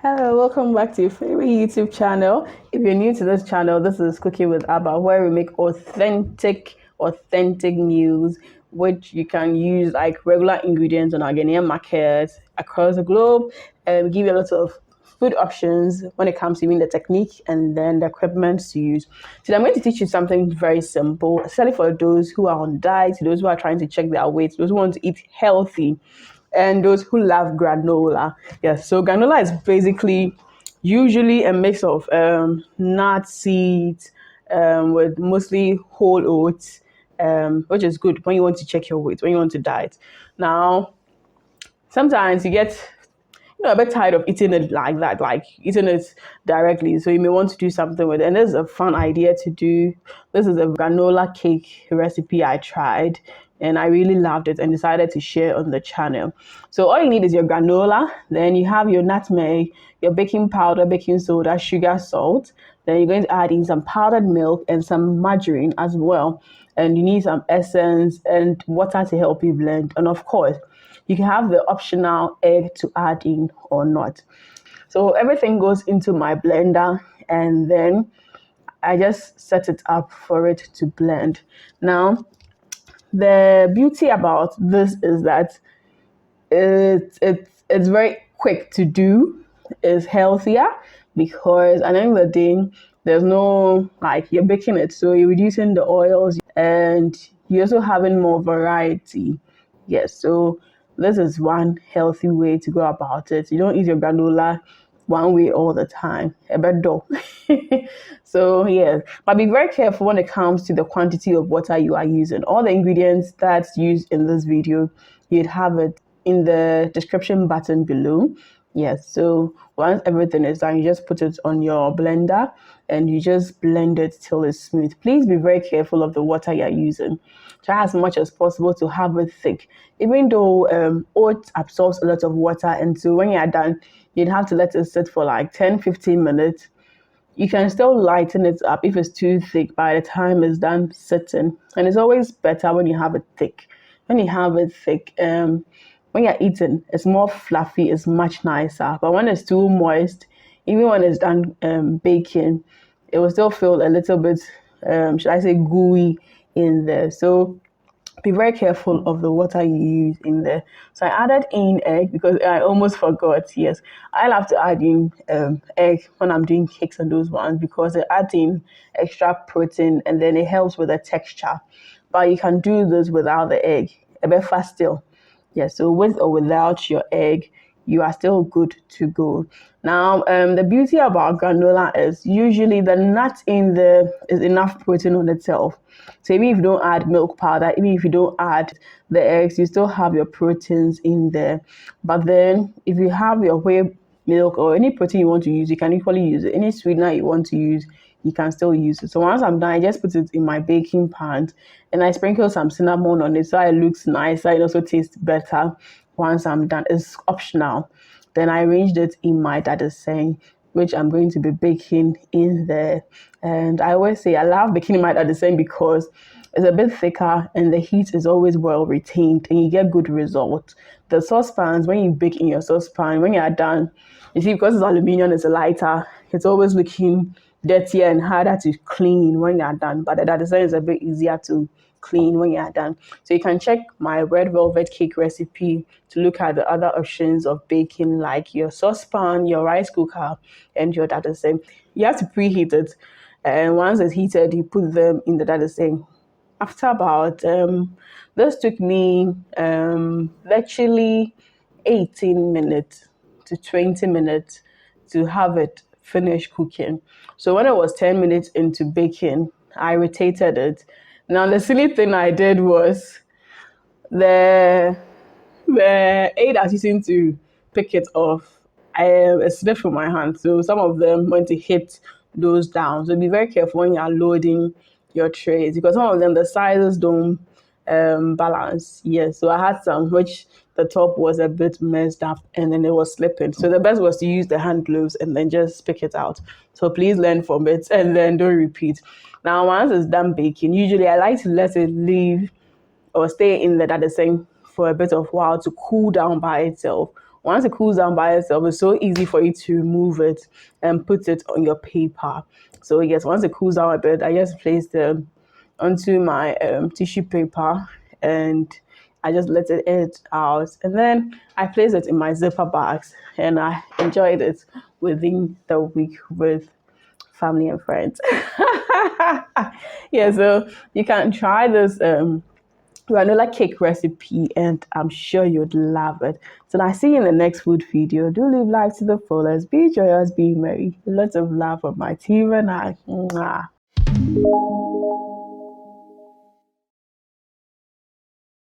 Hello, welcome back to your favorite YouTube channel. If you're new to this channel, this is Cooking with Abba, where we make authentic meals, which you can use like regular ingredients on our Ghanaian markets across the globe, and give you a lot of food options when it comes to even the technique and then the equipment to use. Today, I'm going to teach you something very simple, especially for those who are on diet, those who are trying to check their weight, those who want to eat healthy, and those who love granola. Yes, so granola is basically usually a mix of nut seeds with mostly whole oats, which is good when you want to check your weight, when you want to diet. Now, sometimes you get a bit tired of eating it like that, like eating it directly. So you may want to do something with it. And this is a fun idea to do. This is a granola cake recipe I tried and I really loved it and decided to share on the channel. So all you need is your granola, then you have your nutmeg, your baking powder, baking soda, sugar, salt. Then you're going to add in some powdered milk and some margarine as well. And you need some essence and water to help you blend. And of course, you can have the optional egg to add in or not. So everything goes into my blender and then I just set it up for it to blend. Now, the beauty about this is that it's very quick to do. It's healthier because at the end of the day, there's no like you're baking it, so you're reducing the oils and you're also having more variety. Yes, so this is one healthy way to go about it. You don't eat your granola one way all the time. A bit dull. So yes, but be very careful when it comes to the quantity of water you are using. All the ingredients that's used in this video, you'd have it in the description button below. Yes, so once everything is done, you just put it on your blender and you just blend it till it's smooth. Please be very careful of the water you're using. Try as much as possible to have it thick. Even though oats absorbs a lot of water, and so when you're done, you'd have to let it sit for like 10-15 minutes. You can still lighten it up if it's too thick by the time it's done sitting. And it's always better when you have it thick. When you have it thick, when you're eating, it's more fluffy, it's much nicer. But when it's too moist, even when it's done baking, it will still feel a little bit, should I say, gooey in there. So be very careful of the water you use in there. So I added in egg because I almost forgot. Yes, I love to add in egg when I'm doing cakes and those ones because it adds in extra protein and then it helps with the texture. But you can do this without the egg, a bit fast still. Yeah, so with or without your egg, you are still good to go. Now, the beauty about granola is usually the nut in there is enough protein on itself. So even if you don't add milk powder, even if you don't add the eggs, you still have your proteins in there. But then if you have your whey milk or any protein you want to use, you can equally use it. Any sweetener you want to use, you can still use it. So once I'm done, I just put it in my baking pan and I sprinkle some cinnamon on it so it looks nicer. It also tastes better once I'm done. It's optional. Then I arranged it in my dadaseng, which I'm going to be baking in there. And I always say I love baking in my dadaseng because it's a bit thicker and the heat is always well retained and you get good results. The saucepans, when you bake in your saucepan, when you are done, you see, because it's aluminium, it's lighter, it's always looking dirtier and harder to clean when you're done. But the design is a bit easier to clean when you're done. So you can check my red velvet cake recipe to look at the other options of baking, like your saucepan, your rice cooker, and your design. You have to preheat it. And once it's heated, you put them in the design. After about, this took me actually 18 minutes to 20 minutes to have it finish cooking. So when it was 10 minutes into baking, I rotated it. Now the silly thing I did was the aid I was using to pick it off, it slipped from my hand. So some of them went to hit those down. So be very careful when you are loading your trays because some of them, the sizes don't balance. Yes, so I had some which the top was a bit messed up and then it was slipping. So the best was to use the hand gloves and then just pick it out. So please learn from it and then don't repeat. Now once it's done baking, usually I like to let it leave or stay in the same for a bit of while to cool down by itself. once it cools down by itself, it's so easy for you to remove it and put it on your paper. So yes, once it cools down a bit, I just place them onto my tissue paper, and I just let it out, and then I place it in my zipper bags, and I enjoyed it within the week with family and friends. Yeah, so you can try this granola cake recipe, and I'm sure you'd love it. So I see you in the next food video. Do live life to the fullest. Be joyous, be merry. Lots of love from my team and I. Mwah.